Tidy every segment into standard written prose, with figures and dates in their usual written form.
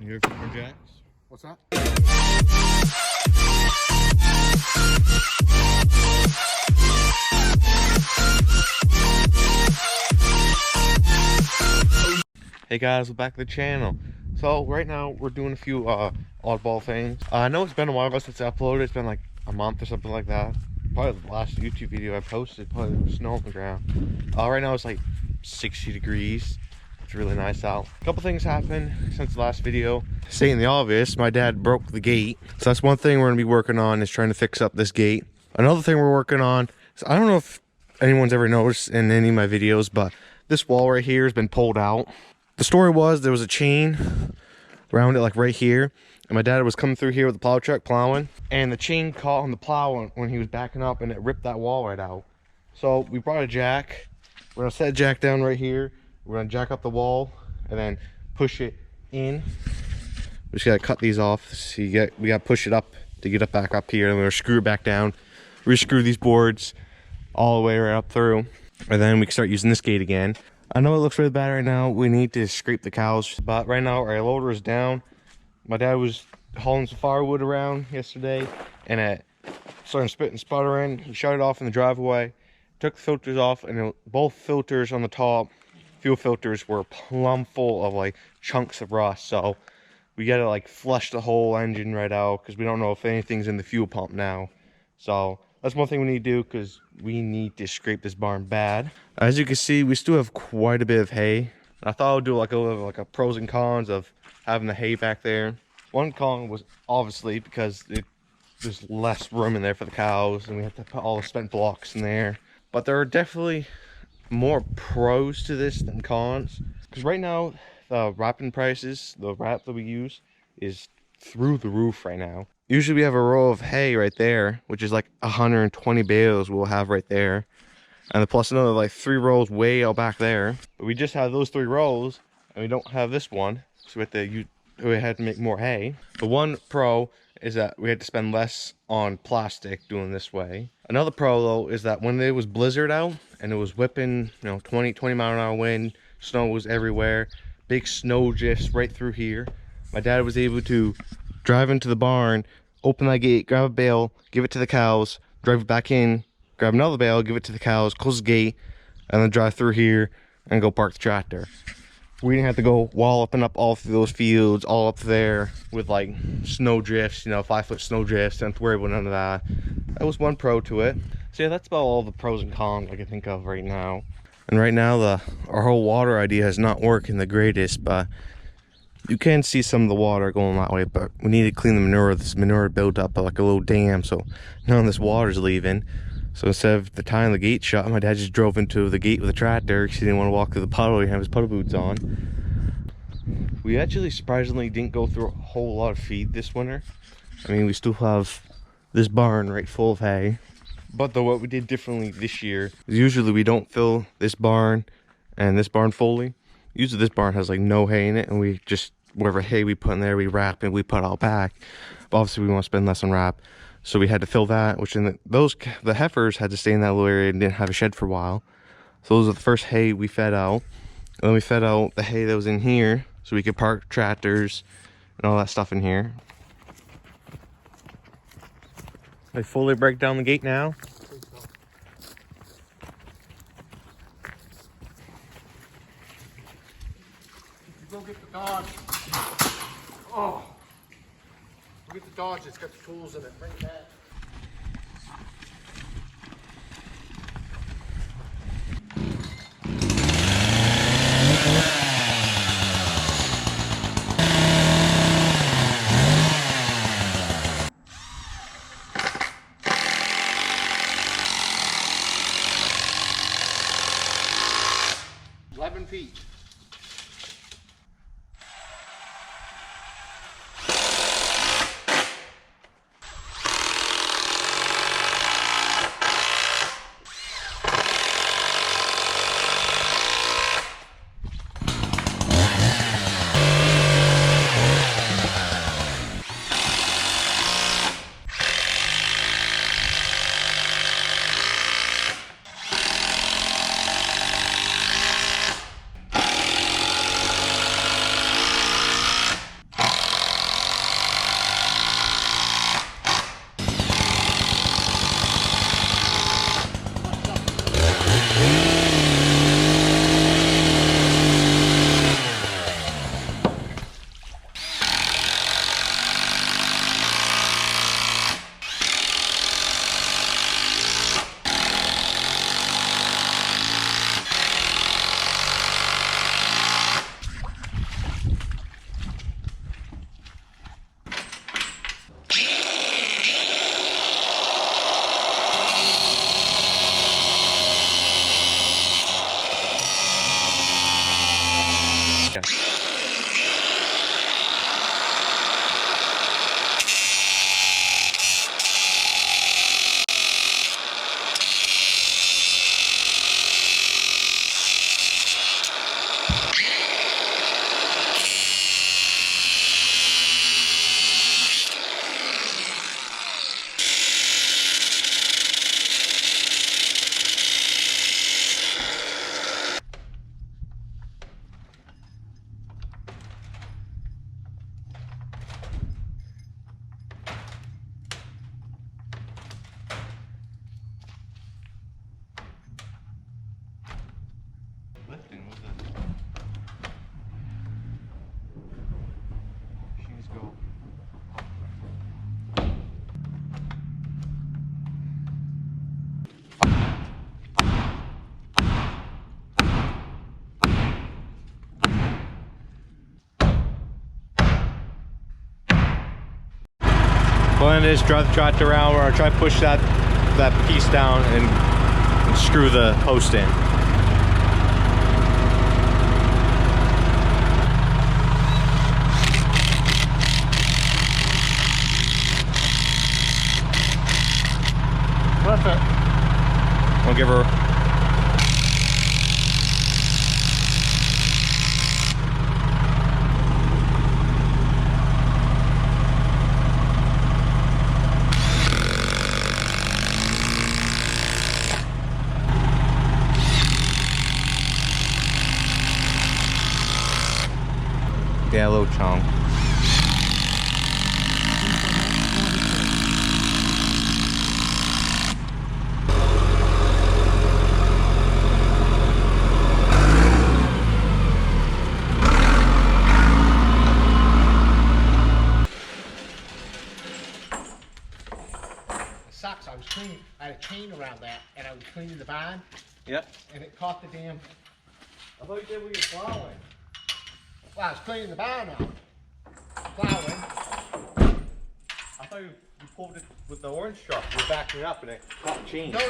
You hear from more jacks? What's that? Hey guys, we're back to the channel. So right now we're doing a few oddball things. I know it's been a while since I uploaded. It's been like a month or something like that. Probably the last YouTube video I posted, probably there was snow on the ground. Right now it's like 60 degrees. It's really nice out. A couple things happened since the last video. Stating the obvious, my dad broke the gate. So that's one thing we're gonna be working on, is trying to fix up this gate. Another thing we're working on is, I don't know if anyone's ever noticed in any of my videos, but this wall right here has been pulled out. The story was there was a chain around it, like right here, and my dad was coming through here with the plow truck plowing, and the chain caught on the plow when he was backing up, and it ripped that wall right out. So we brought a jack. We're gonna set a jack down right here. We're gonna jack up the wall and then push it in. We just gotta cut these off. So we gotta push it up to get it back up here, and we're gonna screw it back down, rescrew these boards all the way right up through, and then we can start using this gate again. I know it looks really bad right now. We need to scrape the cows, but right now our loader is down. My dad was hauling some firewood around yesterday, and it started spitting, sputtering. He shut it off in the driveway, took the filters off, and both filters on the top, fuel filters, were plumb full of like chunks of rust. So we gotta like flush the whole engine right out, because we don't know if anything's in the fuel pump now. So that's one thing we need to do, because we need to scrape this barn bad. As you can see, we still have quite a bit of hay. I thought I would do like a pros and cons of having the hay back there. One con was obviously because there's less room in there for the cows, and we have to put all the spent blocks in there. But there are definitely more pros to this than cons, because right now the wrapping prices, the wrap that we use, is through the roof right now. Usually we have a row of hay right there, which is like 120 bales we'll have right there, and plus another like 3 rows way out back there. But we just have those 3 rows, and we don't have this one, so we had to make more hay. The one pro is that we had to spend less on plastic doing this way. Another pro though is that when it was blizzard out and it was whipping, 20 mile an hour wind, snow was everywhere, big snow drifts right through here, my dad was able to drive into the barn, open that gate, grab a bale, give it to the cows, drive it back in, grab another bale, give it to the cows, close the gate, and then drive through here and go park the tractor. We didn't have to go walloping up all through those fields, all up there with like snow drifts, 5-foot snow drifts. Don't have to worry about none of that. That was one pro to it. So yeah, that's about all the pros and cons I can think of right now. And right now our whole water idea is not working the greatest, but you can see some of the water going that way. But we need to clean the manure. This manure built up like a little dam, so none of this water's leaving. So instead of the tying the gate shut, my dad just drove into the gate with a tractor because he didn't want to walk through the puddle. He had his puddle boots on. We actually surprisingly didn't go through a whole lot of feed this winter. I mean, we still have this barn right full of hay. But though what we did differently this year is usually we don't fill this barn and this barn fully. Usually this barn has like no hay in it, and we just, whatever hay we put in there, we wrap and we put all back. But obviously we want to spend less on wrap. So we had to fill that, which the heifers had to stay in that little area and didn't have a shed for a while. So those are the first hay we fed out. And then we fed out the hay that was in here, so we could park tractors and all that stuff in here. They fully break down the gate now. Go get the Dodge. Oh. Go get the Dodge, it's got the tools in it. Bring it back. Feet. Plan is drive the tractor around. We're gonna try to push that piece down and screw the post in. Perfect. We'll give her. Yeah, a little chunk. Sucks. I was cleaning. I had a chain around that, and I was cleaning the barn, Yep. and it caught the damn. I thought you did with your plowing. Well, I was cleaning the barn out, plowing. I thought you pulled it with the orange truck. You were backing it up and it caught chain. No. I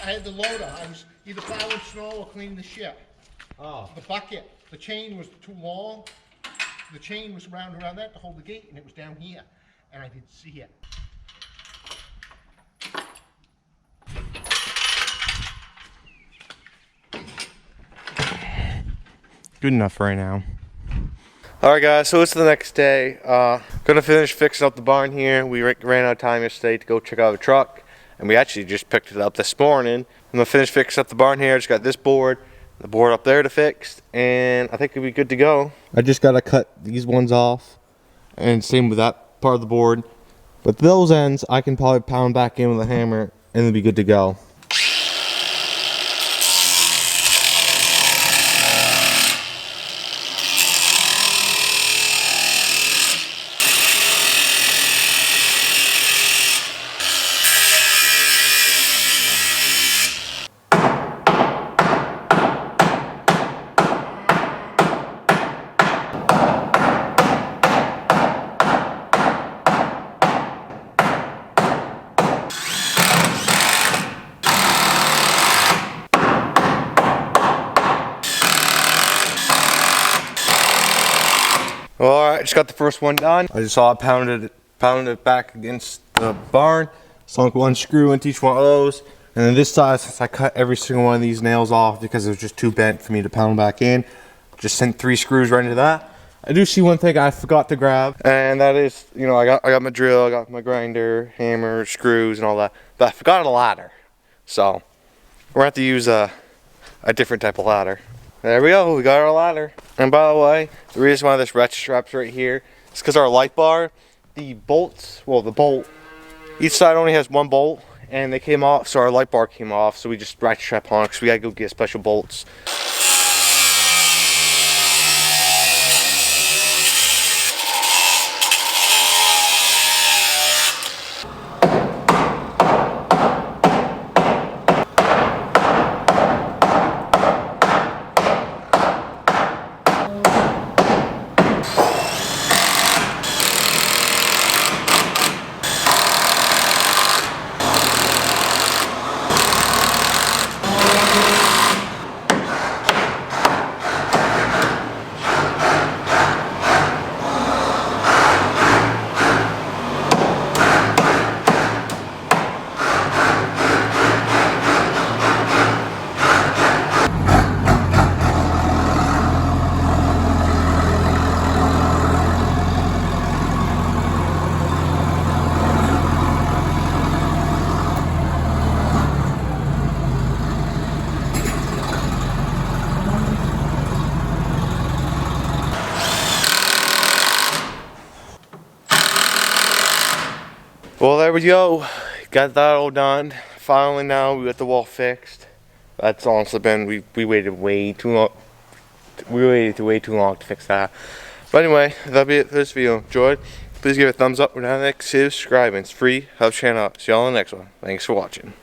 had the loader. I was either plowing snow or cleaning the ship. Oh. The bucket. The chain was too long. The chain was around that to hold the gate, and it was down here, and I didn't see it. Good enough right now. Alright guys, so it's the next day. Gonna finish fixing up the barn here. We ran out of time yesterday to go check out the truck, and we actually just picked it up this morning. I'm gonna finish fixing up the barn here. I just got this board, the board up there to fix, and I think it'll be good to go. I just gotta cut these ones off, and same with that part of the board. But those ends, I can probably pound back in with a hammer, and it'll be good to go. Well, alright, just got the first one done. I just saw it pounded it back against the barn, sunk one screw into each one of those, and then this side, since I cut every single one of these nails off because it was just too bent for me to pound back in, just sent 3 screws right into that. I do see one thing I forgot to grab, and that is, you know, I got my drill, I got my grinder, hammer, screws, and all that, but I forgot a ladder. So we're gonna have to use a different type of ladder. There we go, we got our ladder. And by the way, the reason why this ratchet strap's right here is because our light bar, the bolts, well the bolt, each side only has 1 bolt, and they came off, so our light bar came off, so we just ratchet strap on because we gotta go get special bolts. Well, there we go. Got that all done. Finally, now we got the wall fixed. That's honestly been we waited way too long. We waited way too long to fix that. But anyway, that'll be it for this video. Enjoyed? Please give it a thumbs up. We're down there. Consider subscribing. It's free. Help channel out. See y'all in the next one. Thanks for watching.